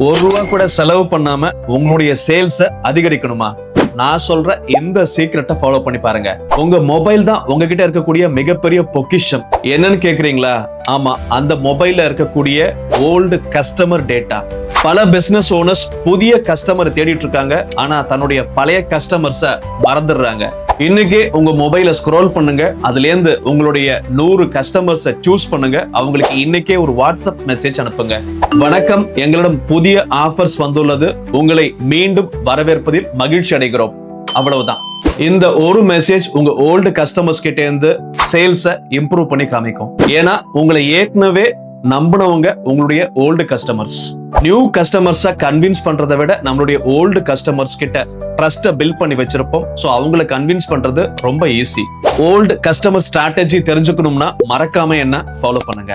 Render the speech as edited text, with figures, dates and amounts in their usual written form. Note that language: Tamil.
ரூபா கூட செலவு பண்ணாம உங்களுடைய சேல்ஸ அதிகரிக்கணுமா? நான் சொல்ற இந்த சீக்ரெட்டை ஃபாலோ பண்ணி பாருங்க. உங்க மொபைல் தான் உங்ககிட்ட இருக்கக்கூடிய மிகப்பெரிய பொக்கிஷம். என்னன்னு கேக்குறீங்களா? ஆமா, அந்த மொபைல்ல இருக்கக்கூடிய ஓல்டு கஸ்டமர் டேட்டா. பல பிசினஸ் ஓனர்ஸ் புதிய கஸ்டமர் தேடிட்டு இருக்காங்க, ஆனா தன்னுடைய பழைய கஸ்டமர்ஸ மறந்துடுறாங்க. இன்னைக்கு உங்க மொபைல ஸ்க்ரோல் பண்ணுங்க, அதுல இருந்து உங்களுடைய 100 கஸ்டமர்ஸை சூஸ் பண்ணுங்க. அவங்களுக்கு இன்னைக்கே ஒரு வாட்ஸ்அப் மெசேஜ் அனுப்புங்க. வணக்கம், எங்களிடம் புதிய ஆஃபர்ஸ் வந்துள்ளது, உங்களை மீண்டும் வரவேற்பதில் மகிழ்ச்சி அடைகிறோம். அவ்வளவுதான். இந்த ஒரு மெசேஜ் உங்க ஓல்டு கஸ்டமர்ஸ் கிட்ட இருந்து சேல்ஸை இம்ப்ரூவ் பண்ணி காமிக்கும். ஏன்னா உங்களை ஏற்கனவே நம்பினவங்க உங்களுடைய ஓல்டு கஸ்டமர்ஸ். நியூ கஸ்டமர்ஸை கன்வின்ஸ் பண்றதை விட நம்மளுடைய ஓல்டு கஸ்டமர்ஸ் கிட்ட ட்ரஸ்ட்டை பில்ட் பண்ணி வச்சிருப்போம். சோ அவங்களை கன்வின்ஸ் பண்றது ரொம்ப ஈஸி. ஓல்டு கஸ்டமர் ஸ்ட்ராட்டஜி தெரிஞ்சுக்கணும்னா மறக்காம என்ன ஃபாலோ பண்ணுங்க.